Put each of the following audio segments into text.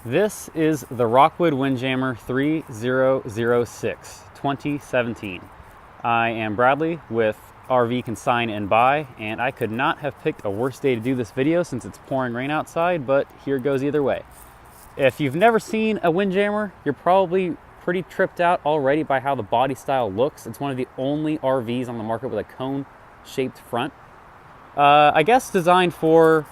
This is the Rockwood Windjammer 3006 2017. I am Bradley with RV Consign and Buy, and I could not have picked a worse day to do this video since it's pouring rain outside, but here goes either way. If you've never seen a Windjammer, you're probably pretty tripped out already by how the body style looks. It's one of the only RVs on the market with a cone-shaped front. I guess designed for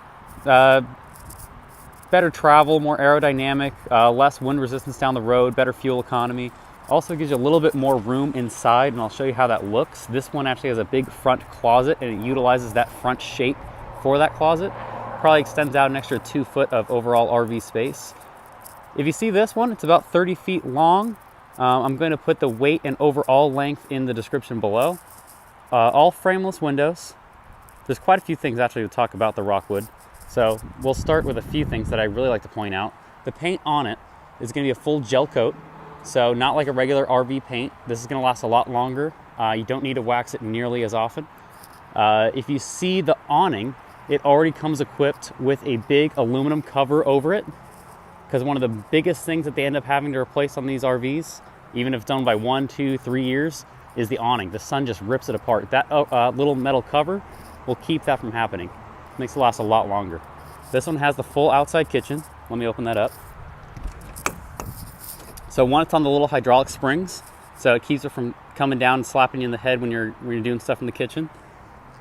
better travel, more aerodynamic, less wind resistance down the road, better fuel economy. Also gives you a little bit more room inside, and I'll show you how that looks. This one actually has a big front closet, and it utilizes that front shape for that closet. Probably extends out an extra 2 foot of overall RV space. If you see this one, it's about 30 feet long. I'm going to put the weight and overall length in the description below. All frameless windows. There's quite a few things actually to talk about the Rockwood. So we'll start with a few things that I really like to point out. The paint on it is going to be a full gel coat. So not like a regular RV paint. This is going to last a lot longer. You don't need to wax it nearly as often. If you see the awning, it already comes equipped with a big aluminum cover over it. Because one of the biggest things that they end up having to replace on these RVs, even if it's done by 1, 2, 3 years, is the awning. The sun just rips it apart. That little metal cover will keep that from happening. Makes it last a lot longer. This one has the full outside kitchen. Let me open that up. So one, it's on the little hydraulic springs, so it keeps it from coming down and slapping you in the head when you're doing stuff in the kitchen.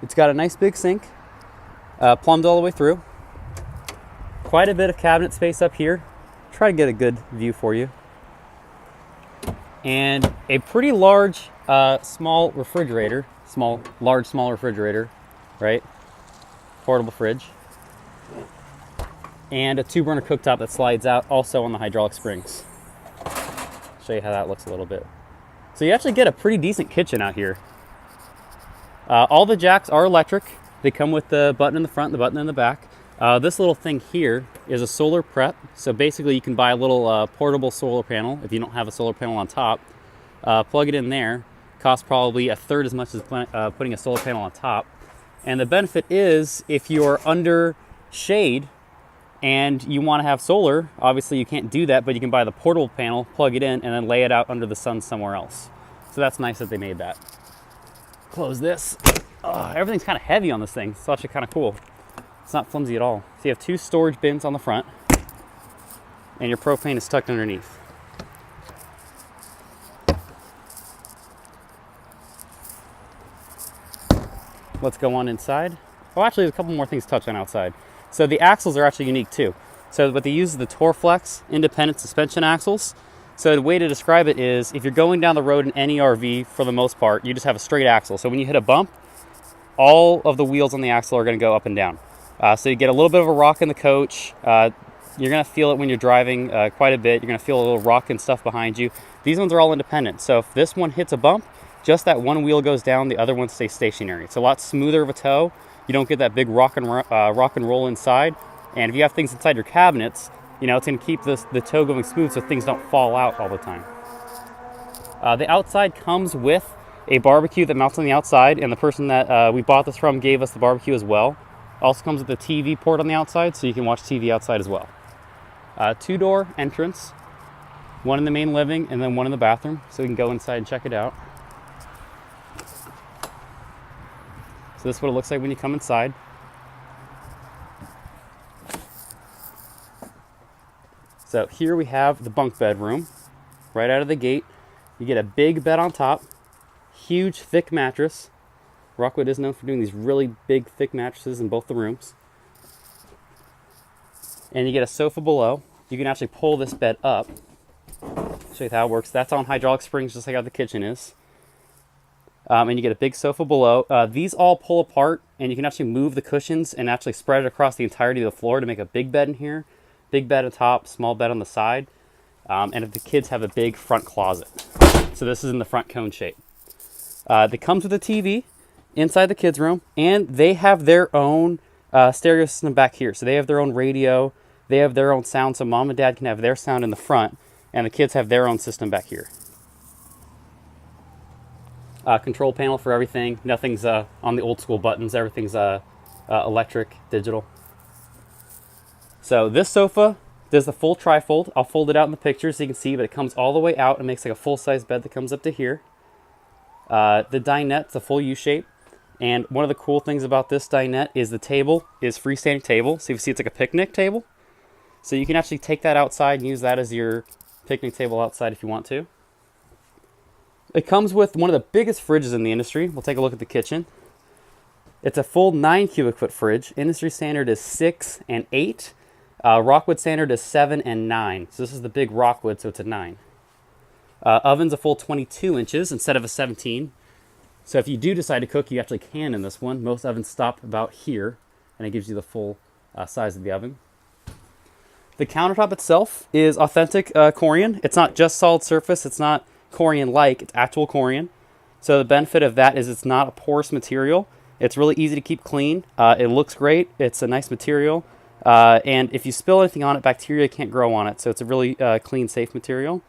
It's got a nice big sink, plumbed all the way through. Quite a bit of cabinet space up here. Try to get a good view for you. And a pretty large, small refrigerator. Small refrigerator, right? Portable fridge. And a 2-burner cooktop that slides out, also on the hydraulic springs. Show you how that looks a little bit. So you actually get a pretty decent kitchen out here. All the jacks are electric. They come with the button in the front and the button in the back. This little thing here is a solar prep. So basically you can buy a little portable solar panel if you don't have a solar panel on top. Plug it in there. Costs probably a third as much as putting a solar panel on top. And the benefit is if you're under shade and you want to have solar, obviously you can't do that, but you can buy the portable panel, plug it in, and then lay it out under the sun somewhere else. So that's nice that they made that. Close this. Everything's kind of heavy on this thing. It's actually kind of cool. It's not flimsy at all. So you have 2 storage bins on the front, and your propane is tucked underneath. Let's go on inside. Oh, actually, there's a couple more things to touch on outside. So the axles are actually unique too. So what they use is the Torflex independent suspension axles. So the way to describe it is if you're going down the road in any RV, for the most part, you just have a straight axle. So when you hit a bump, all of the wheels on the axle are going to go up and down. So you get a little bit of a rock in the coach. You're going to feel it when you're driving quite a bit. You're going to feel a little rock and stuff behind you. These ones are all independent. So if this one hits a bump, just that one wheel goes down, the other one stays stationary. It's a lot smoother of a tow. You don't get that big rock and roll inside. And if you have things inside your cabinets, you know, it's going to keep the tow going smooth so things don't fall out all the time. The outside comes with a barbecue that mounts on the outside, and the person that we bought this from gave us the barbecue as well. Also comes with a TV port on the outside, so you can watch TV outside as well. 2-door entrance, one in the main living and then one in the bathroom, so we can go inside and check it out. So this is what it looks like when you come inside. So here we have the bunk bed room. Right out of the gate, you get a big bed on top, huge thick mattress. Rockwood is known for doing these really big thick mattresses in both the rooms. And you get a sofa below. You can actually pull this bed up. Show you how it works. That's on hydraulic springs just like how the kitchen is. And you get a big sofa below. These all pull apart, and you can actually move the cushions and actually spread it across the entirety of the floor to make a big bed in here. Big bed on top, small bed on the side. And if the kids have a big front closet. So this is in the front cone shape. It comes with a TV inside the kids' room, and they have their own stereo system back here. So they have their own radio. They have their own sound, so mom and dad can have their sound in the front, and the kids have their own system back here. Control panel for everything. Nothing's on the old school buttons. Everything's electric, digital. So this sofa There's the full trifold. I'll fold it out in the picture so you can see, but it comes all the way out and makes like a full-size bed that comes up to here. The dinette's a full U-shape. And one of the cool things about this dinette is the table is freestanding table. So you see it's like a picnic table. So you can actually take that outside and use that as your picnic table outside if you want to. It comes with one of the biggest fridges in the industry. We'll take a look at the kitchen. It's a full 9 cubic foot fridge. Industry standard is 6 and 8. Rockwood standard is 7 and 9. So this is the big Rockwood, so it's a 9. Oven's a full 22 inches instead of a 17. So if you do decide to cook, you actually can in this one. Most ovens stop about here, and it gives you the full size of the oven. The countertop itself is authentic Corian. It's not just solid surface. It's not Corian-like. It's actual Corian. So the benefit of that is it's not a porous material. It's really easy to keep clean. It looks great. It's a nice material. And if you spill anything on it, bacteria can't grow on it. So it's a really clean, safe material.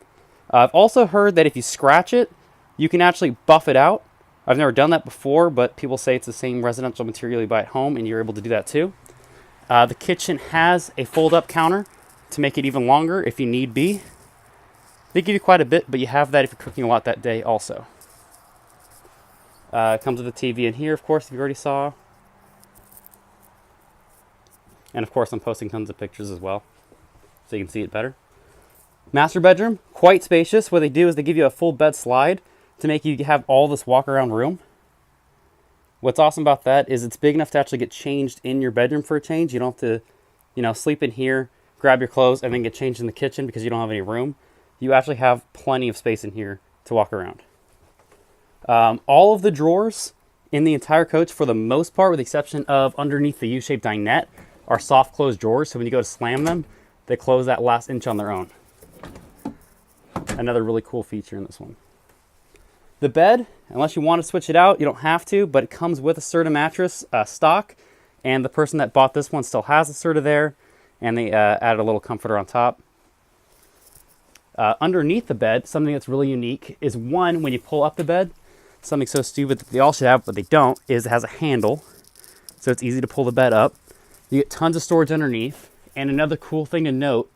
I've also heard that if you scratch it, you can actually buff it out. I've never done that before, but people say it's the same residential material you buy at home, and you're able to do that too. The kitchen has a fold-up counter to make it even longer if you need be. They give you quite a bit, but you have that if you're cooking a lot that day also. It comes with a TV in here, of course, if you already saw. And of course, I'm posting tons of pictures as well, so you can see it better. Master bedroom, quite spacious. What they do is they give you a full bed slide to make you have all this walk-around room. What's awesome about that is it's big enough to actually get changed in your bedroom for a change. You don't have to, sleep in here, grab your clothes, and then get changed in the kitchen because you don't have any room. You actually have plenty of space in here to walk around. All of the drawers in the entire coach, for the most part, with the exception of underneath the U-shaped dinette, are soft close drawers. So when you go to slam them, they close that last inch on their own. Another really cool feature in this one. The bed, unless you want to switch it out, you don't have to, but it comes with a Serta mattress stock, and the person that bought this one still has a Serta there, and they added a little comforter on top. Underneath the bed, something that's really unique is one, when you pull up the bed, something so stupid that they all should have, but they don't, is it has a handle, so it's easy to pull the bed up. You get tons of storage underneath, and another cool thing to note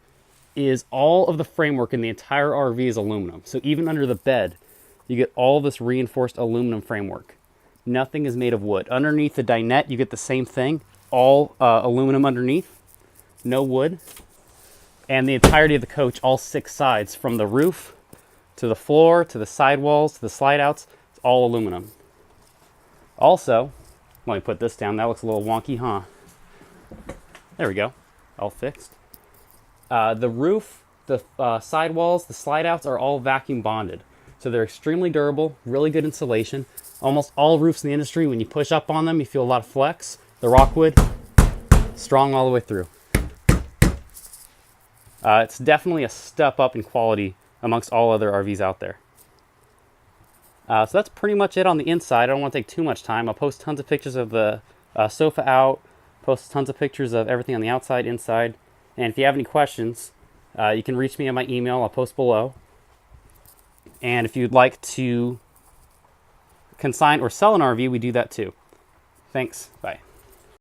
is all of the framework in the entire RV is aluminum. So even under the bed, you get all this reinforced aluminum framework. Nothing is made of wood. Underneath the dinette, you get the same thing, all aluminum underneath, no wood. And the entirety of the coach, all 6 sides, from the roof to the floor, to the sidewalls, to the slide outs, it's all aluminum. Also, let me put this down. That looks a little wonky, huh? There we go, all fixed. The roof, the sidewalls, the slide outs are all vacuum bonded. So they're extremely durable, really good insulation. Almost all roofs in the industry, when you push up on them, you feel a lot of flex. The Rockwood, strong all the way through. It's definitely a step up in quality amongst all other RVs out there. So that's pretty much it on the inside. I don't want to take too much time. I'll post tons of pictures of the sofa out, post tons of pictures of everything on the outside, inside. And if you have any questions, you can reach me at my email. I'll post below. And if you'd like to consign or sell an RV, we do that too. Thanks. Bye.